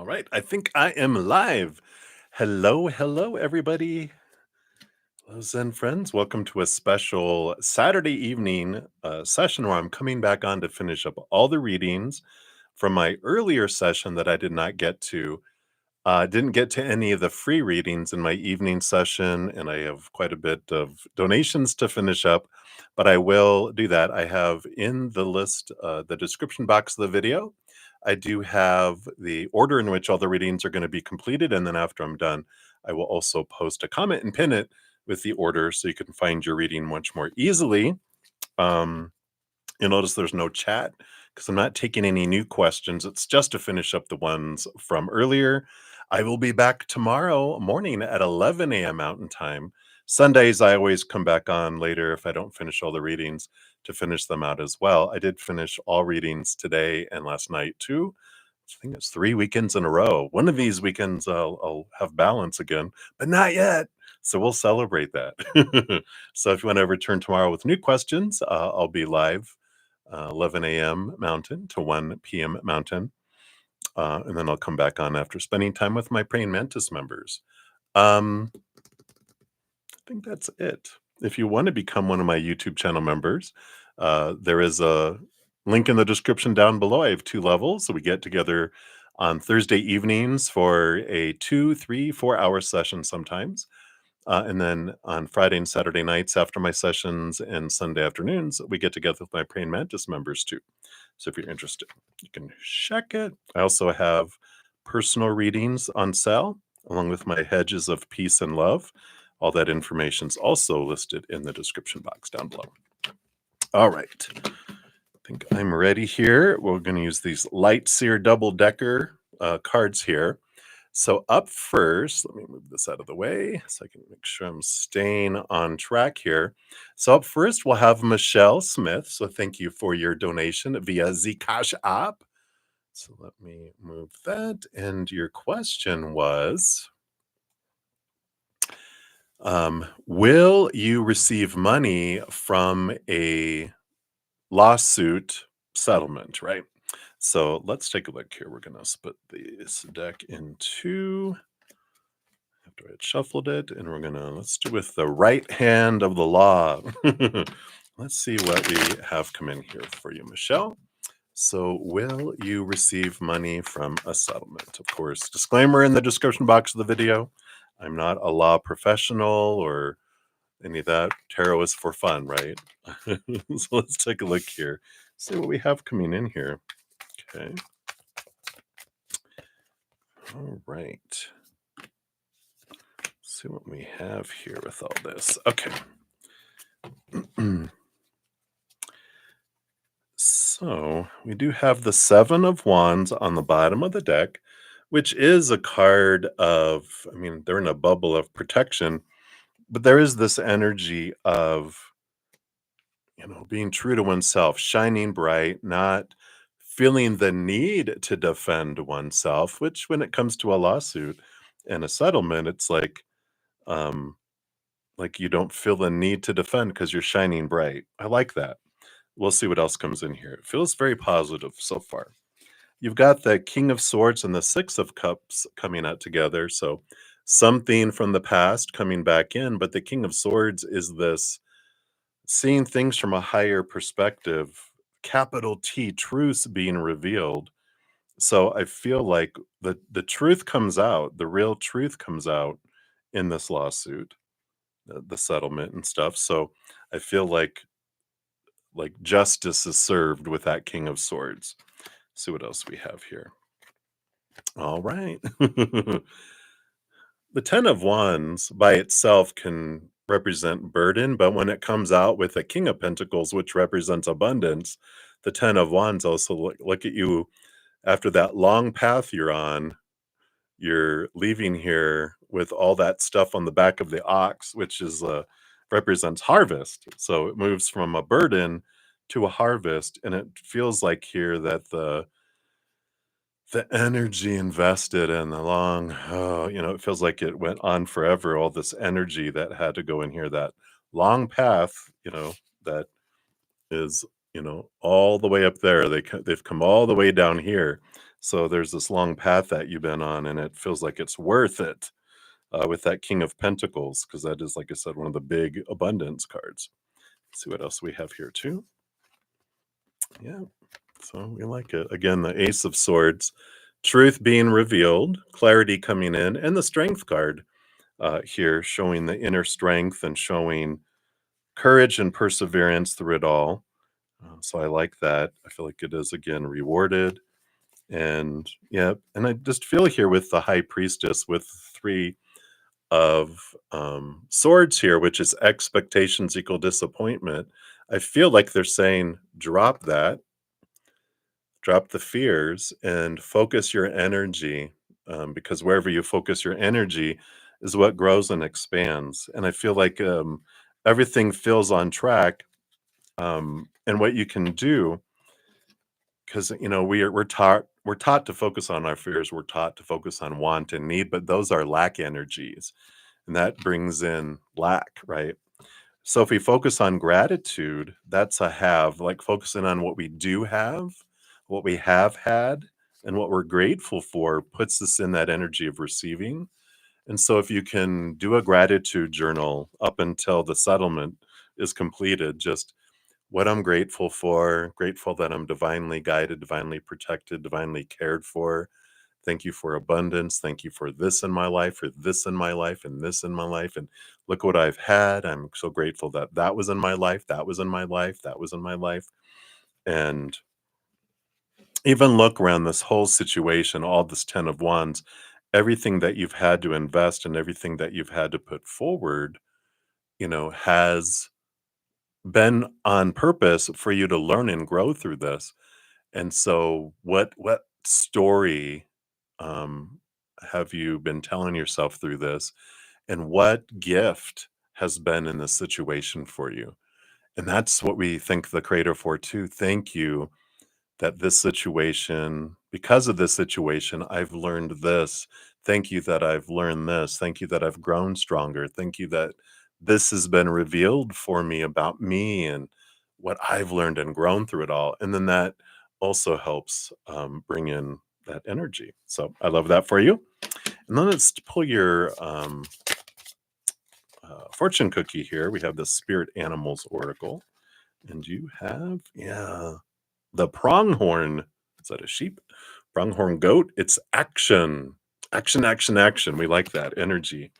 All right, I think I am live. Hello, hello, everybody. Hello, Zen Friends. Welcome to a special Saturday evening session where I'm coming back on to finish up all the readings from my earlier session that I did not get to. Didn't get to any of the free readings in my evening session, and I have quite a bit of donations to finish up, but I will do that. I have in the list, the description box of the video, I do have the order in which all the readings are going to be completed, and then after I'm done, I will also post a comment and pin it with the order so you can find your reading much more easily. Um, You'll notice there's no chat because I'm not taking any new questions. It's just to finish up the ones from earlier. I will be back tomorrow morning at 11 a.m. Mountain Time. Sundays, I always come back on later if I don't finish all the readings to finish them out as well. I did finish all readings today and last night too. I think it's 3 weekends in a row. One of these weekends, I'll have balance again, but not yet. So we'll celebrate that. So if you want to return tomorrow with new questions, I'll be live 11 a.m. Mountain to 1 p.m. Mountain. And then I'll come back on after spending time with my praying mantis members. I think that's it. If you want to become one of my YouTube channel members, there is a link in the description down below. I have 2 levels. So we get together on Thursday evenings for a 2, 3, 4 hour session sometimes. And then on Friday and Saturday nights after my sessions and Sunday afternoons, we get together with my praying mantis members too. So if you're interested, you can check it. I also have personal readings on sale, along with my hedges of peace and love. All that information is also listed in the description box down below. All right. I think I'm ready here. We're going to use these Light Seer double decker cards here. So up first, let me move this out of the way so I can make sure I'm staying on track here. So up first, we'll have Michelle Smith. So thank you for your donation via Zcash app. So let me move that. And your question was, will you receive money from a lawsuit settlement, right? So let's take a look here. We're going to split this deck in two. After I had shuffled it, and we're going to, let's do with the right hand of the law. Let's see what we have come in here for you, Michelle. So, will you receive money from a settlement? Of course, disclaimer in the description box of the video. I'm not a law professional or any of that. Tarot is for fun, right? So let's take a look here. See what we have coming in here. Okay. All right. See what we have here with all this. Okay. So we do have the Seven of Wands on the bottom of the deck, which is a card of, I mean, they're in a bubble of protection, but there is this energy of, being true to oneself, shining bright, not feeling the need to defend oneself, which when it comes to a lawsuit and a settlement, it's like you don't feel the need to defend because you're shining bright. I like that. We'll see what else comes in here. It feels very positive so far. You've got the King of Swords and the Six of Cups coming out together. So something from the past coming back in, but the King of Swords is this seeing things from a higher perspective, capital T, truths being revealed. So I feel like the truth comes out, the real truth comes out in this lawsuit, the settlement and stuff. So I feel like justice is served with that King of Swords. See what else we have here. All right. The Ten of Wands by itself can represent burden, but when it comes out with a King of Pentacles, which represents abundance, the Ten of Wands also look at you after that long path you're on. You're leaving here with all that stuff on the back of the ox, which is represents harvest. So it moves from a burden to a harvest, and it feels like here that the energy invested in the long, oh, it feels like it went on forever. All this energy that had to go in here, that long path, that is, all the way up there. They've come all the way down here. So there's this long path that you've been on, and it feels like it's worth it with that King of Pentacles, because that is, like I said, one of the big abundance cards. Let's see what else we have here, too. Yeah, so we like it. Again, the Ace of Swords, truth being revealed, clarity coming in, and the Strength card here showing the inner strength and showing courage and perseverance through it all. So I like that. I feel like it is again rewarded. And yeah, and I just feel here with the High Priestess with three of swords here, which is expectations equal disappointment. I feel like they're saying, drop the fears and focus your energy, because wherever you focus your energy is what grows and expands. And I feel like everything feels on track. And what you can do, because we're taught to focus on our fears, we're taught to focus on want and need, but those are lack energies, and that brings in lack, right? So if we focus on gratitude, that's a have, like focusing on what we do have, what we have had, and what we're grateful for puts us in that energy of receiving. And so if you can do a gratitude journal up until the settlement is completed, just what I'm grateful for, grateful that I'm divinely guided, divinely protected, divinely cared for. Thank you for abundance. Thank you for this in my life, for this in my life, and this in my life. And look what I've had. I'm so grateful that that was in my life, that was in my life, that was in my life. And even look around this whole situation, all this 10 of wands, everything that you've had to invest and everything that you've had to put forward, has been on purpose for you to learn and grow through this. And so what story um have you been telling yourself through this, and what gift has been in this situation for you? And that's what we thank the creator for too. Thank you that this situation, because of this situation, I've learned this. Thank you that I've learned this. Thank you that I've grown stronger. Thank you that this has been revealed for me about me and what I've learned and grown through it all. And then that also helps bring in that energy. So I love that for you. And then let's pull your fortune cookie here. We have the Spirit Animals Oracle. And you have, yeah, the pronghorn. Is that a sheep? Pronghorn goat. It's action. Action, action, action. We like that energy.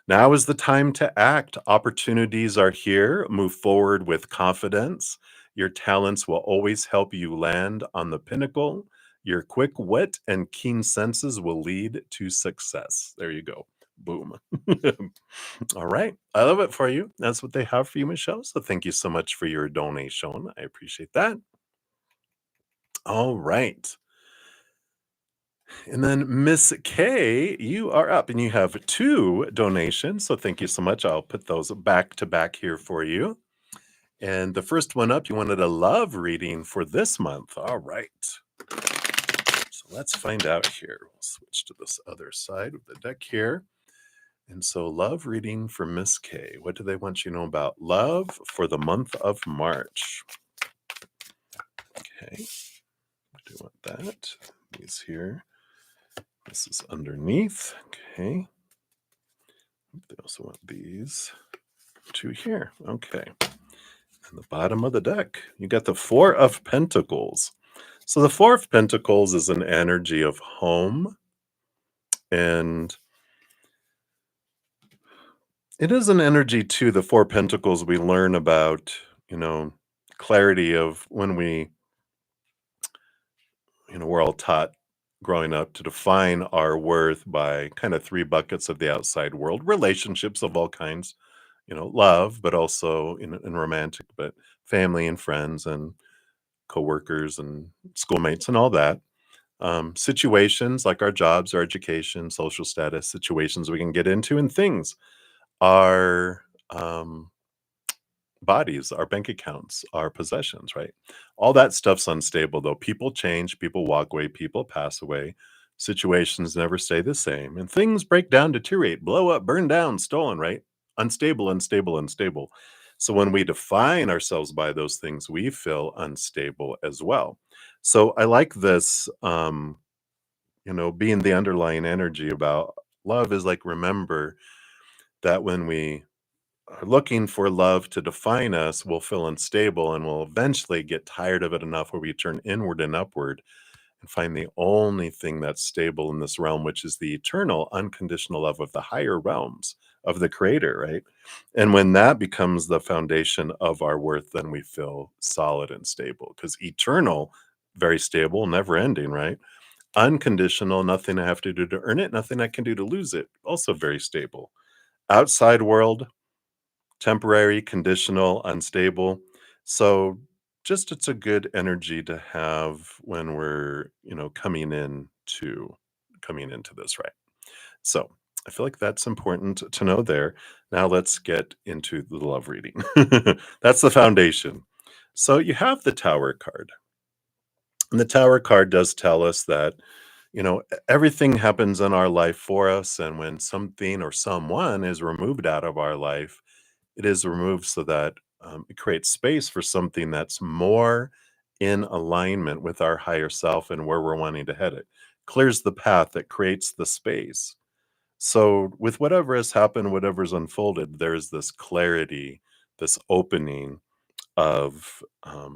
Now is the time to act. Opportunities are here. Move forward with confidence. Your talents will always help you land on the pinnacle. Your quick wit and keen senses will lead to success. There you go. Boom. All right. I love it for you. That's what they have for you, Michelle. So thank you so much for your donation. I appreciate that. All right. And then Miss K, you are up and you have two donations. So thank you so much. I'll put those back to back here for you. And the first one up, you wanted a love reading for this month. All right. So let's find out here. We'll switch to this other side of the deck here. And so, love reading for Miss K. What do they want you to know about love for the month of March? Okay. I do want that. These here. This is underneath. Okay. They also want these two here. Okay. And the bottom of the deck, you got the Four of Pentacles. So the Four of Pentacles is an energy of home, and it is an energy too. The Four Pentacles, we learn about, you know, clarity of when we're all taught growing up to define our worth by kind of three buckets of the outside world, relationships of all kinds, love, but also in romantic, but family and friends and coworkers and schoolmates and all that. Situations like our jobs, our education, social status, situations we can get into, and things, our bodies, our bank accounts, our possessions, right? All that stuff's unstable though. People change, people walk away, people pass away. Situations never stay the same, and things break down, deteriorate, blow up, burn down, stolen, right? Unstable, unstable, unstable. So when we define ourselves by those things, we feel unstable as well. So I like this. being the underlying energy about love is like, remember that when we are looking for love to define us, we'll feel unstable and we'll eventually get tired of it enough where we turn inward and upward and find the only thing that's stable in this realm, which is the eternal, unconditional love of the higher realms of the creator, right? And when that becomes the foundation of our worth, then we feel solid and stable because eternal, very stable, never ending, right? Unconditional, nothing I have to do to earn it, nothing I can do to lose it, also very stable. Outside world, temporary, conditional, unstable. So just it's a good energy to have when we're, coming into this, right? So I feel like that's important to know there. Now let's get into the love reading. That's the foundation. So you have the Tower card. And the Tower card does tell us that, everything happens in our life for us. And when something or someone is removed out of our life, it is removed so that it creates space for something that's more in alignment with our higher self and where we're wanting to head it. Clears the path that creates the space. So, with whatever has happened, whatever's unfolded, there's this clarity, this opening of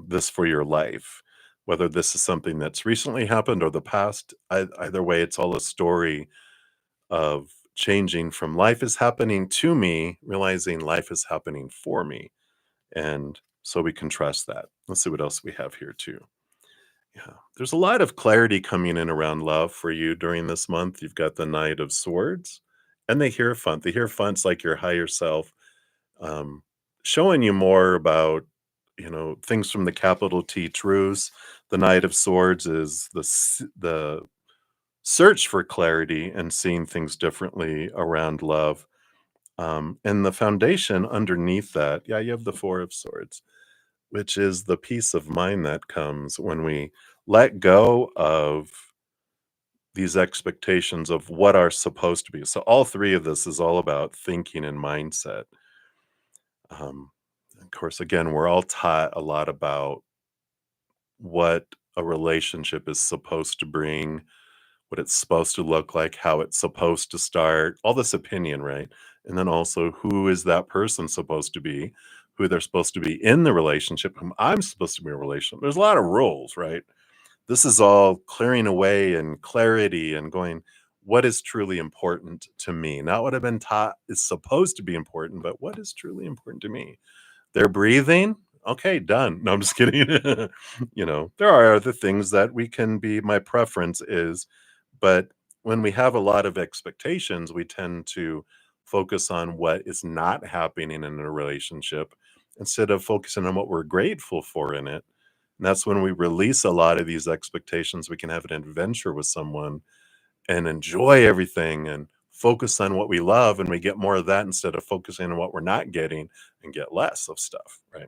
this for your life. Whether this is something that's recently happened or the past, either way, it's all a story of changing from life is happening to me, realizing life is happening for me. And so we can trust that. Let's see what else we have here too. Yeah. There's a lot of clarity coming in around love for you during this month. You've got the Knight of Swords and the Hierophant. The Hierophant's like your higher self, um, showing you more about, things from the capital T truths. The Knight of Swords is the search for clarity and seeing things differently around love. And the foundation underneath that, yeah, you have the Four of Swords, which is the peace of mind that comes when we let go of these expectations of what are supposed to be. So, all three of this is all about thinking and mindset. Um, of course, again, we're all taught a lot about what a relationship is supposed to bring, what it's supposed to look like, how it's supposed to start, all this opinion, right? And then also, who is that person supposed to be, who they're supposed to be in the relationship, whom I'm supposed to be in a relationship. There's a lot of rules, right? This is all clearing away and clarity and going, what is truly important to me? Not what I've been taught is supposed to be important, but what is truly important to me? They're breathing? Okay, done. No, I'm just kidding. There are other things that we can be my preference is, but when we have a lot of expectations, we tend to focus on what is not happening in a relationship instead of focusing on what we're grateful for in it. And that's when we release a lot of these expectations. We can have an adventure with someone and enjoy everything and focus on what we love, and we get more of that instead of focusing on what we're not getting and get less of stuff, right?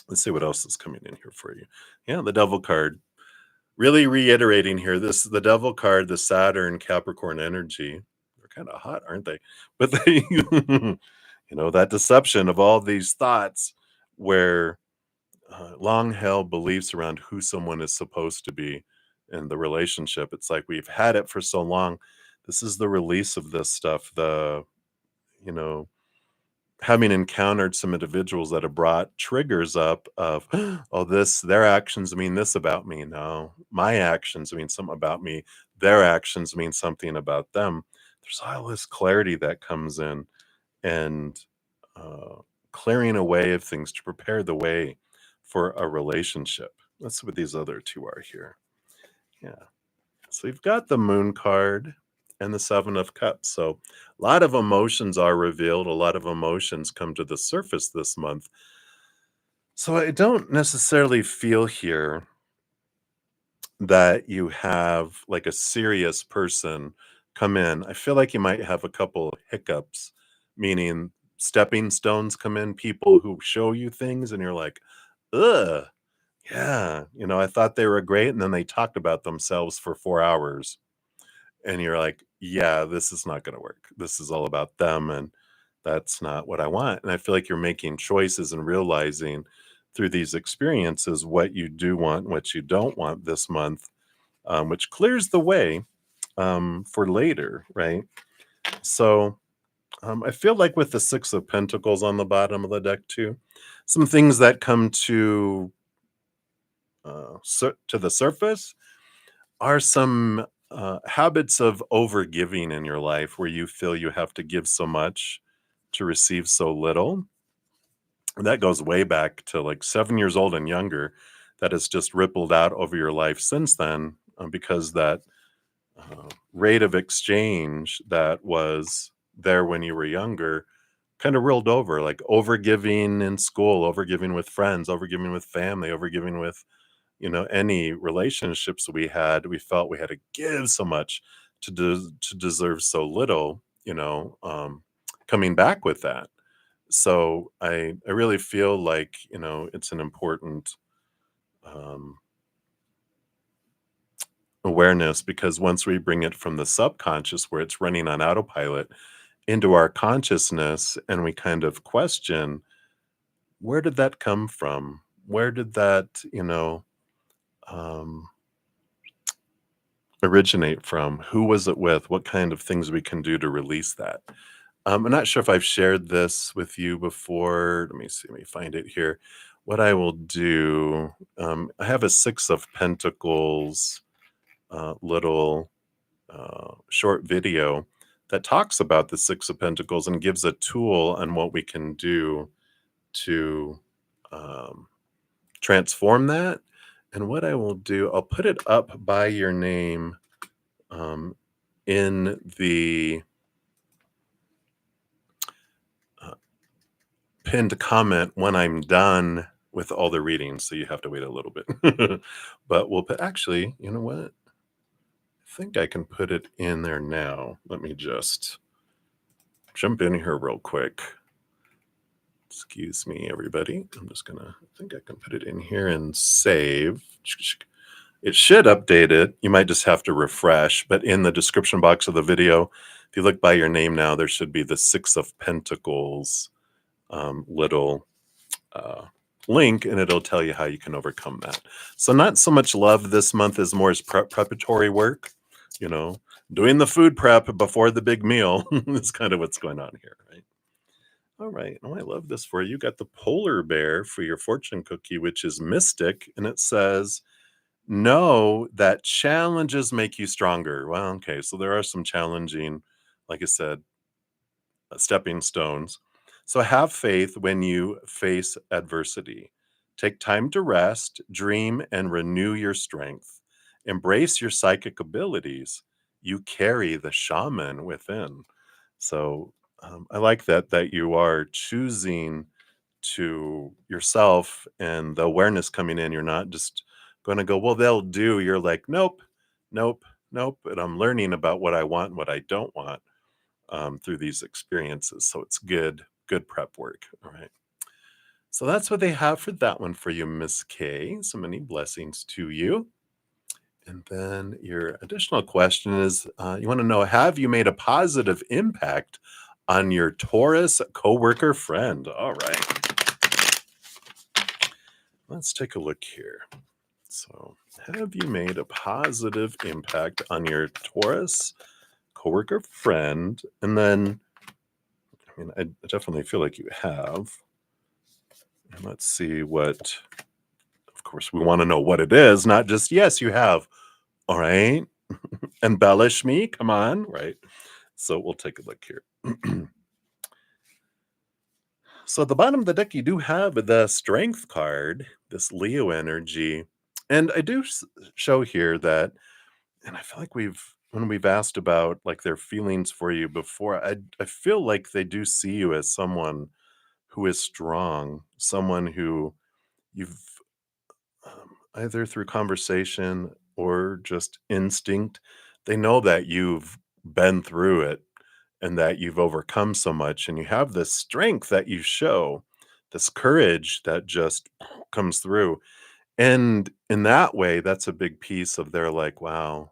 Let's see what else is coming in here for you. Yeah, the devil card. Really reiterating here, this the devil card, the Saturn Capricorn energy. They're kind of hot, aren't they? But they that deception of all these thoughts where long held beliefs around who someone is supposed to be in the relationship. It's like we've had it for so long. This is the release of this stuff. You know, Having encountered some individuals that have brought triggers up of, oh, their actions mean this about me. No, my actions mean something about me. Their actions mean something about them. There's all this clarity that comes in and uh, clearing away of things to prepare the way for a relationship. Let's see what these other two are here. Yeah. So you've got the moon card and the seven of cups. So a lot of emotions are revealed. A lot of emotions come to the surface this month. So I don't necessarily feel here that you have like a serious person come in. I feel like you might have a couple hiccups, meaning stepping stones come in, people who show you things and you're like, ugh, yeah, I thought they were great. And then they talked about themselves for 4 hours. And you're like, yeah, this is not going to work. This is all about them. And that's not what I want. And I feel like you're making choices and realizing through these experiences what you do want, what you don't want this month which clears the way for later, right? So I feel like with the Six of Pentacles on the bottom of the deck too, some things that come to the surface are some habits of overgiving in your life where you feel you have to give so much to receive so little. And that goes way back to like 7 years old and younger. That has just rippled out over your life since then, because that rate of exchange that was there when you were younger kind of rolled over, like overgiving in school, overgiving with friends, overgiving with family, overgiving with, any relationships we had. We felt we had to give so much to deserve so little, coming back with that. So I really feel like, it's an important um, awareness, because once we bring it from the subconscious where it's running on autopilot into our consciousness and we kind of question, where did that come from? Where did that, um, originate from? Who was it with? What kind of things we can do to release that? I'm not sure if I've shared this with you before. Let me see. Let me find it here. What I will do, I have a Six of Pentacles little short video that talks about the Six of Pentacles and gives a tool on what we can do to um, transform that. And what I will do, I'll put it up by your name um, in the uh, pinned comment when I'm done with all the readings. So you have to wait a little bit. But we'll put, actually, you know what? I think I can put it in there now. Let me just jump in here real quick. Excuse me, everybody. I'm just gonna, I think I can put it in here and save. It should update it. You might just have to refresh, but in the description box of the video, if you look by your name now, there should be the Six of Pentacles little uh, link, and it'll tell you how you can overcome that. So not so much love this month as more as preparatory work, you know, doing the food prep before the big meal is kind of what's going on here, right? All right. Oh, I love this for you. You got the polar bear for your fortune cookie, which is mystic, and it says, know that challenges make you stronger. Well, okay. So there are some challenging, like I said, stepping stones. So have faith when you face adversity. Take time to rest, dream, and renew your strength. Embrace your psychic abilities. You carry the shaman within. So I like that you are choosing to yourself and the awareness coming in. You're not just going to go, well, they'll do. You're like, nope, nope, nope. And I'm learning about what I want and what I don't want through these experiences. So it's good prep work. All right. So that's what they have for that one for you, Miss K. So many blessings to you. And then your additional question is you want to know, have you made a positive impact on your Taurus coworker friend? All right. Let's take a look here. So, have you made a positive impact on your Taurus coworker friend? And then, I mean, I definitely feel like you have. And let's see what, of course, we want to know what it is, not just, yes, you have. All right. Embellish me. Come on. Right. So, we'll take a look here. So, at the bottom of the deck, you do have the Strength card, this Leo energy. And I do show here that, and I feel like when we've asked about like their feelings for you before, I feel like they do see you as someone who is strong, someone who you've either through conversation or just instinct, they know that you've been through it and that you've overcome so much, and you have this strength that you show, this courage that just comes through. And in that way, that's a big piece of their like, wow,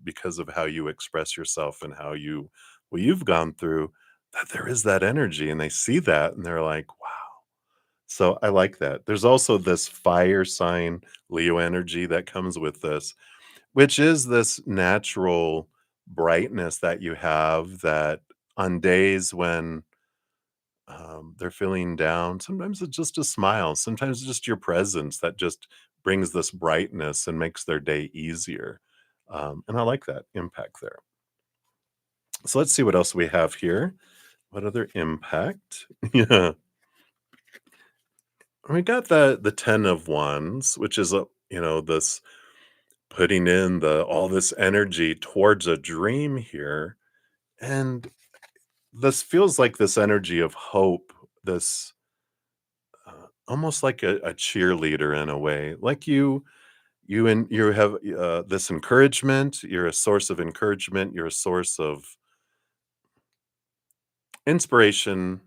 because of how you express yourself and how what you've gone through, that there is that energy and they see that and they're like, wow. So I like that. There's also this fire sign Leo energy that comes with this. which is this natural brightness that you have that on days when they're feeling down, sometimes it's just a smile, sometimes it's just your presence that just brings this brightness and makes their day easier. And I like that impact there. So let's see what else we have here. What other impact? Yeah. We got the 10 of wands, which is a this putting in the all this energy towards a dream here. And this feels like this energy of hope, this almost like a cheerleader in a way. Like you have this encouragement, you're a source of encouragement, you're a source of inspiration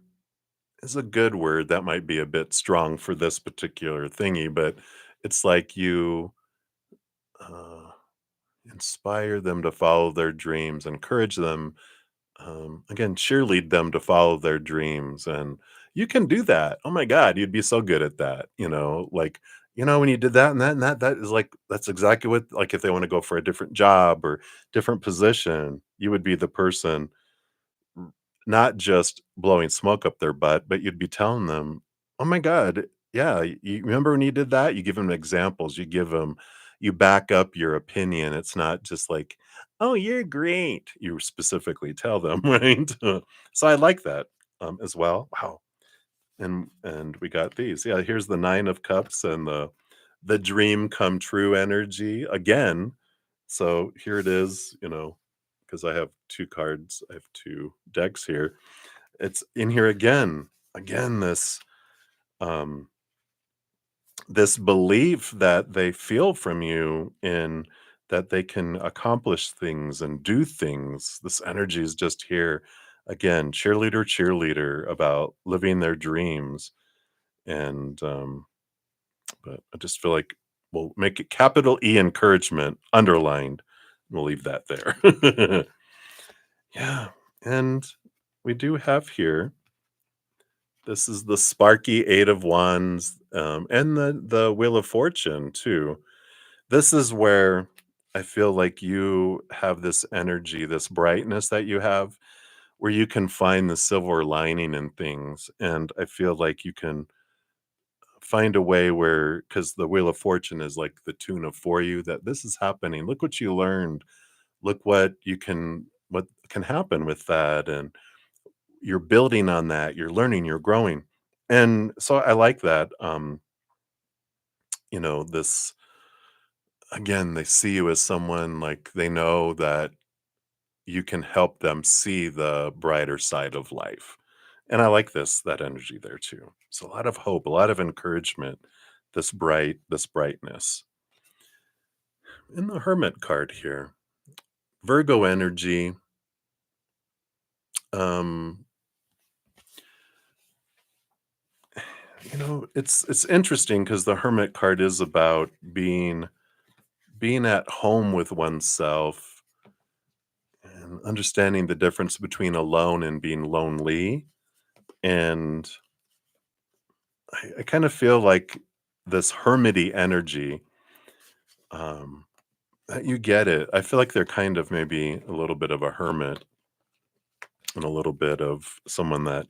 is a good word. That might be a bit strong for this particular thingy, but it's like you uh, inspire them to follow their dreams, encourage them, again, cheerlead them to follow their dreams. And you can do that. Oh my God, you'd be so good at that. Like, when you did that and that and that, that is like, that's exactly what, like, if they want to go for a different job or different position, you would be the person not just blowing smoke up their butt, but you'd be telling them, "Oh my god, yeah, you remember when you did that?" You give them examples, you back up your opinion. It's not just like, "Oh, you're great." You specifically tell them, right? So I like that, as well. Wow. And we got these. Yeah, here's the 9 of cups and the dream come true energy again. So here it is, because I have 2 cards, I have 2 decks here. It's in here again. Again, um, this belief that they feel from you in that they can accomplish things and do things. This energy is just here. Again, cheerleader, cheerleader about living their dreams. And but I just feel like we'll make it capital E encouragement underlined. We'll leave that there. Yeah. And we do have here, this is the sparky 8 of wands, and the wheel of fortune too. This is where I feel like you have this energy, this brightness that you have, where you can find the silver lining in things. And I feel like you can find a way where, because the wheel of fortune is like the tune of for you, that this is happening. Look what you learned. Look what can happen with that. And you're building on that, you're learning, you're growing. And so I like that. This again, they see you as someone, like, they know that you can help them see the brighter side of life. And I like that energy there too. So a lot of hope, a lot of encouragement, this brightness. In the Hermit card here, Virgo energy. Um, it's interesting because the Hermit card is about being at home with oneself and understanding the difference between alone and being lonely. And I kind of feel like this hermity energy, um, you get it. I feel like they're kind of maybe a little bit of a hermit and a little bit of someone that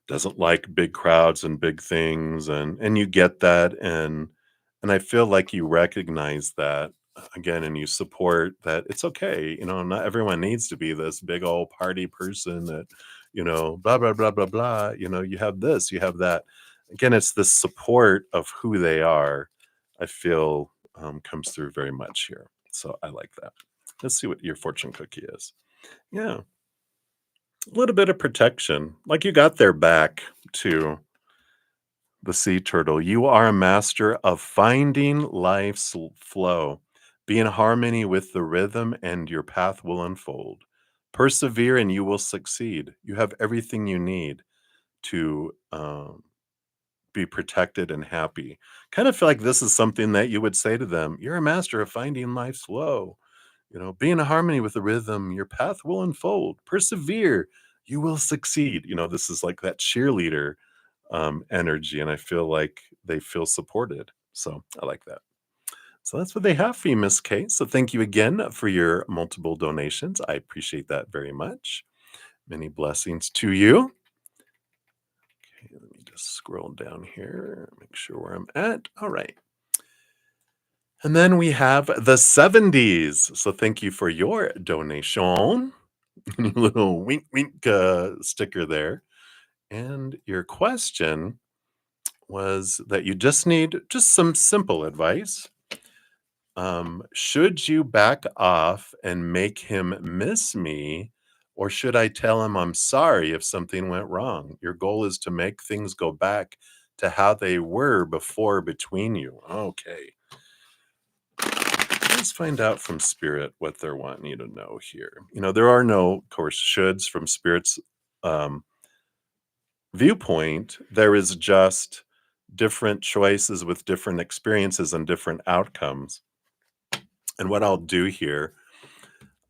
doesn't like big crowds and big things, and you get that. And I feel like you recognize that, again, and you support that it's okay. Not everyone needs to be this big old party person that, blah blah blah blah blah. You have this, you have that. Again, it's the support of who they are. I feel, comes through very much here. So I like that. Let's see what your fortune cookie is. Yeah, a little bit of protection, like you got their back too. The sea turtle. You are a master of finding life's flow. Be in harmony with the rhythm, and your path will unfold. Persevere, and you will succeed. You have everything you need to be protected and happy. Kind of feel like this is something that you would say to them. You're a master of finding life's flow. Be in harmony with the rhythm. Your path will unfold. Persevere. You will succeed. This is like that cheerleader energy, and I feel like they feel supported. So I like that. So that's what they have for you, Miss K. So thank you again for your multiple donations. I appreciate that very much. Many blessings to you. Okay, let me just scroll down here, make sure where I'm at. All right. And then we have the 70s. So thank you for your donation. Little wink, wink sticker there. And your question was that you just need just some simple advice. Should you back off and make him miss me, or should I tell him I'm sorry if something went wrong? Your goal is to make things go back to how they were before between you. Okay. Let's find out from Spirit what they're wanting you to know here. There are no, of course, shoulds from Spirit's um, viewpoint. There is just different choices with different experiences and different outcomes. And what I'll do here,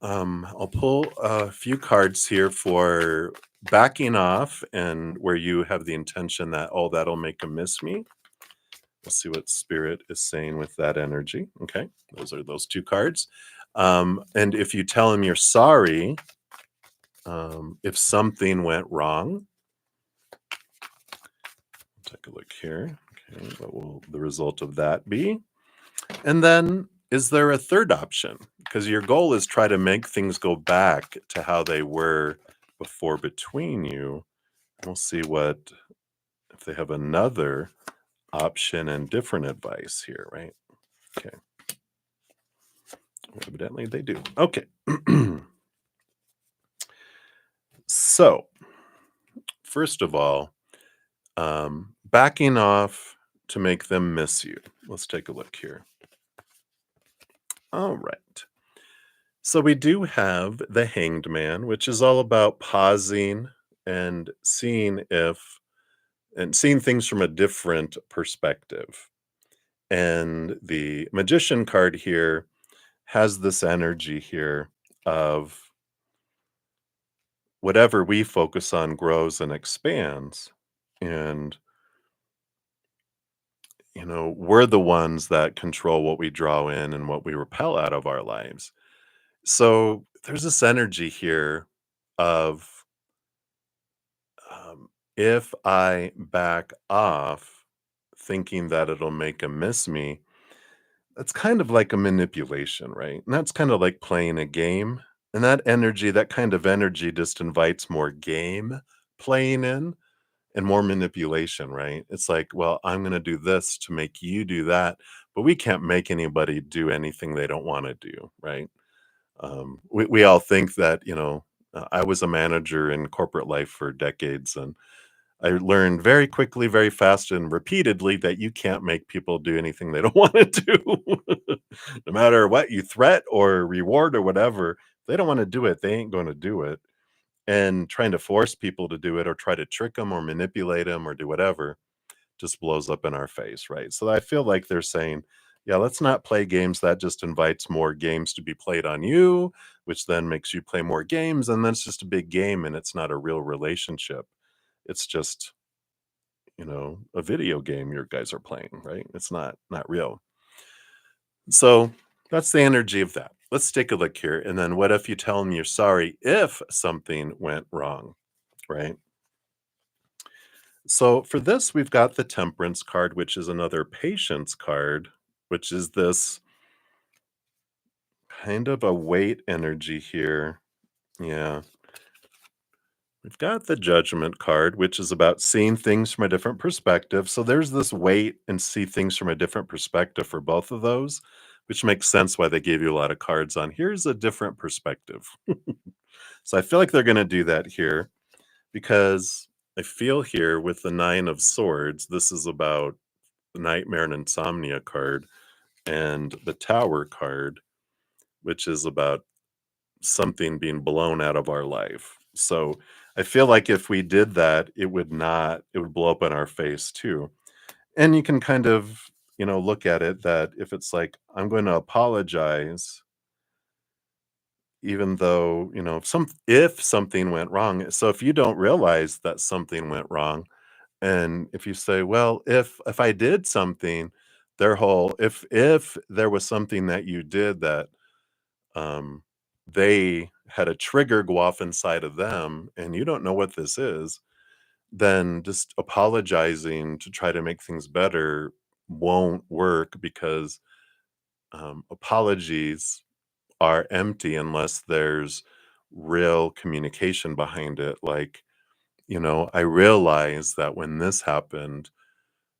I'll pull a few cards here for backing off and where you have the intention that, oh, that'll make him miss me. We'll see what Spirit is saying with that energy. Okay, those are those two cards. And if you tell him you're sorry, if something went wrong, take a look here. Okay, what will the result of that be? And then, is there a third option? Because your goal is try to make things go back to how they were before between you. We'll see what if they have another option and different advice here, right? Okay. Well, evidently they do. Okay. So, first of all, backing off to make them miss you. Let's take a look here. All right. So we do have the Hanged Man, which is all about pausing and seeing things from a different perspective. And the Magician card here has this energy here of whatever we focus on grows and expands. And we're the ones that control what we draw in and what we repel out of our lives. So there's this energy here of if I back off thinking that it'll make him miss me, that's kind of like a manipulation, right? And that's kind of like playing a game. And that kind of energy just invites more game playing in and more manipulation, right? It's like, well, I'm going to do this to make you do that, but we can't make anybody do anything they don't want to do, right? We all think that, I was a manager in corporate life for decades, and I learned very quickly, very fast, and repeatedly that you can't make people do anything they don't want to do. No matter what you threat or reward or whatever, if they don't want to do it, they ain't going to do it. And trying to force people to do it or try to trick them or manipulate them or do whatever just blows up in our face, right? So I feel like they're saying, yeah, let's not play games. That just invites more games to be played on you, which then makes you play more games. And that's just a big game and it's not a real relationship. It's just, a video game your guys are playing, right? It's not real. So that's the energy of that. Let's take a look here. And then what if you tell them you're sorry if something went wrong, right? So for this, we've got the Temperance card, which is another Patience card, which is this kind of a weight energy here. Yeah. We've got the Judgment card, which is about seeing things from a different perspective. So there's this wait and see things from a different perspective for both of those, which makes sense why they gave you a lot of cards on here's a different perspective. So I feel like they're going to do that here because I feel here with the Nine of Swords, this is about the Nightmare and Insomnia card and the Tower card, which is about something being blown out of our life. So I feel like if we did that, it would blow up in our face too. And you can kind of, look at it that if it's like, I'm going to apologize, even though, if something went wrong. So if you don't realize that something went wrong, and if you say, well, if I did something, Their whole if there was something that you did that, um, they had a trigger go off inside of them and you don't know what this is, then just apologizing to try to make things better won't work because, apologies are empty unless there's real communication behind it. Like, I realize that when this happened,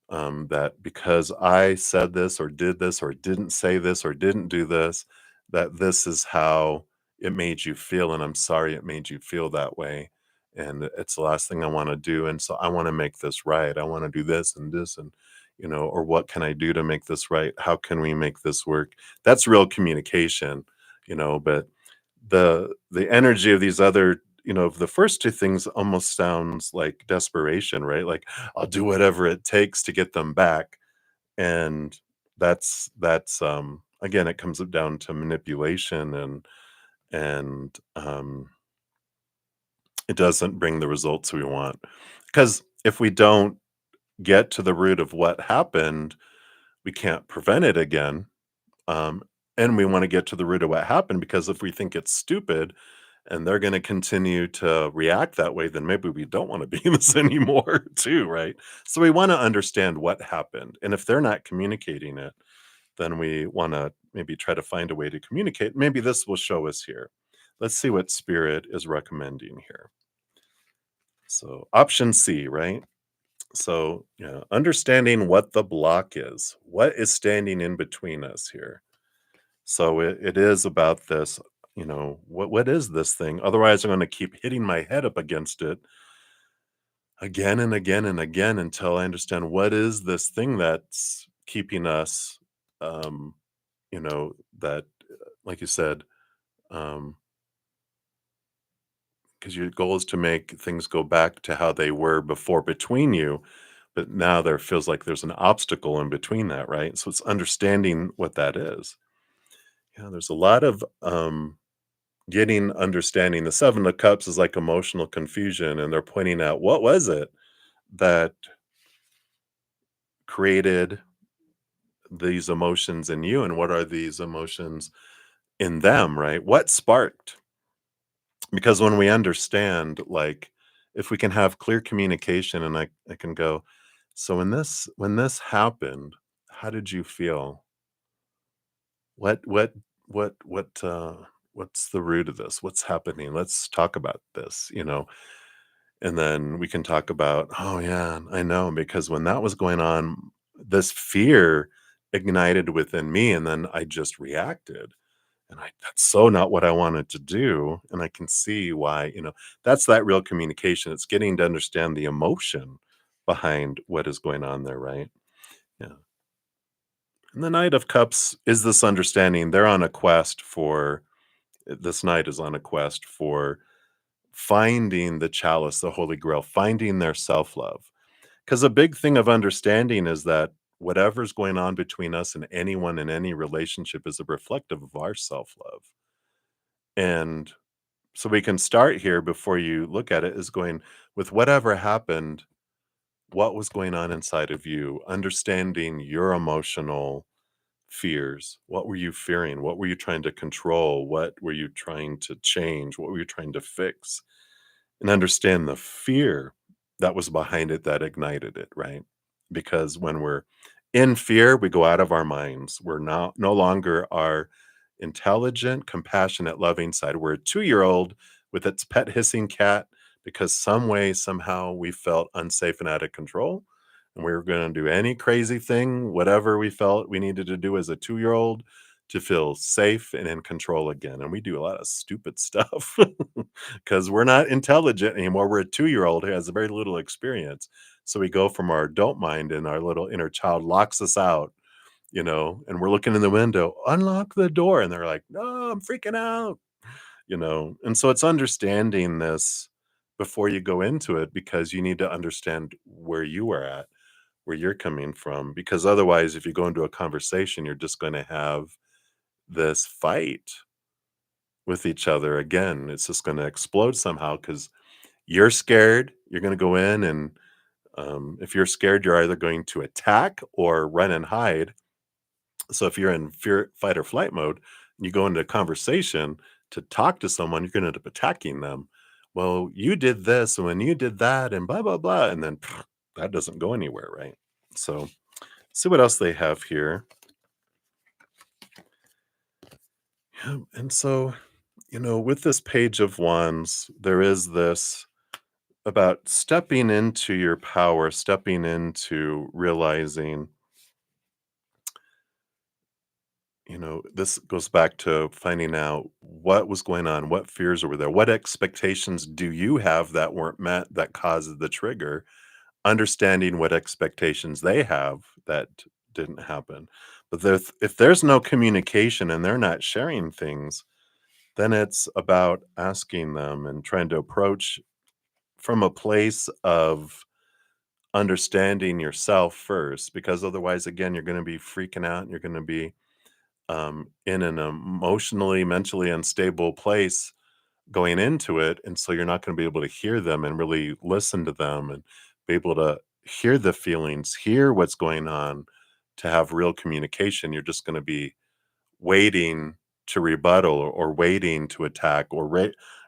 that because I said this or didn't say this or didn't do this, that this is how it made you feel. And I'm sorry it made you feel that way. And it's the last thing I want to do. And so I want to make this right. I want to do this and, or what can I do to make this right? How can we make this work? That's real communication, but the energy of these other the first two things almost sounds like desperation, right? Like, I'll do whatever it takes to get them back, and that's again, it comes down to manipulation and it doesn't bring the results we want. Because if we don't get to the root of what happened, we can't prevent it again, um, and we wanna get to the root of what happened because if we think it's stupid and they're gonna continue to react that way, then maybe we don't wanna be in this anymore too, right? So we wanna understand what happened, and if they're not communicating it, then we wanna maybe try to find a way to communicate. Maybe this will show us here. Let's see what spirit is recommending here. So option C, right? So, yeah, understanding what the block is. What is standing in between us here? So it is about this, what is this thing? Otherwise, I'm going to keep hitting my head up against it again and again and again until I understand what is this thing that's keeping us, um, that, like you said, um, because your goal is to make things go back to how they were before between you. But now there feels like there's an obstacle in between that, right? So it's understanding what that is. Yeah, there's a lot of getting understanding. The 7 of Cups is like emotional confusion, and they're pointing out what was it that created these emotions in you, and what are these emotions in them, right? What sparked? Because when we understand, like, if we can have clear communication, and I can go, so when this happened, how did you feel? What what's the root of this? What's happening? Let's talk about this. And then we can talk about, "Oh, yeah, I know, because when that was going on, this fear ignited within me, and then I just reacted, and that's so not what I wanted to do, and I can see why." That's that real communication. It's getting to understand the emotion behind what is going on there, right? Yeah. And the Knight of Cups is this understanding. They're on a quest for this knight is on a quest for finding the chalice, the Holy Grail, finding their self-love. Because a big thing of understanding is that whatever's going on between us and anyone in any relationship is a reflective of our self-love. And so we can start here before you look at it is going with whatever happened, what was going on inside of you, understanding your emotional fears. What were you fearing? What were you trying to control? What were you trying to change? What were you trying to fix? And understand the fear that was behind it that ignited it, right? Because when we're in fear, we go out of our minds. We're not no longer our intelligent, compassionate, loving side. We're a 2-year-old with its pet hissing cat because some way, somehow we felt unsafe and out of control. And we were going to do any crazy thing, whatever we felt we needed to do as a 2-year-old to feel safe and in control again. And we do a lot of stupid stuff because we're not intelligent anymore. We're a 2-year-old who has very little experience. So we go from our adult mind, and our little inner child locks us out, and we're looking in the window, unlock the door. And they're like, no, I'm freaking out. And so it's understanding this before you go into it because you need to understand where you are at, where you're coming from. Because otherwise, if you go into a conversation, you're just going to have this fight with each other again. It's just going to explode somehow because you're scared. You're going to go in, and if you're scared, you're either going to attack or run and hide. So if you're in fear, fight, or flight mode, and you go into a conversation to talk to someone, you're going to end up attacking them. Well, you did this and when you did that, and blah blah blah, and then that doesn't go anywhere, right? So see what else they have here. Yeah, and so with this page of wands, there is this about stepping into your power, stepping into realizing, this goes back to finding out what was going on, what fears were there, what expectations do you have that weren't met that causes the trigger, understanding what expectations they have that didn't happen. But if there's no communication and they're not sharing things, then it's about asking them and trying to approach from a place of understanding yourself first, because otherwise, again, you're going to be freaking out and you're going to be in an emotionally, mentally unstable place going into it. And so you're not going to be able to hear them and really listen to them and be able to hear the feelings, hear what's going on to have real communication. You're just going to be waiting to rebuttal or waiting to attack or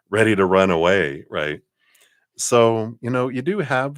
ready to run away. Right. So, you do have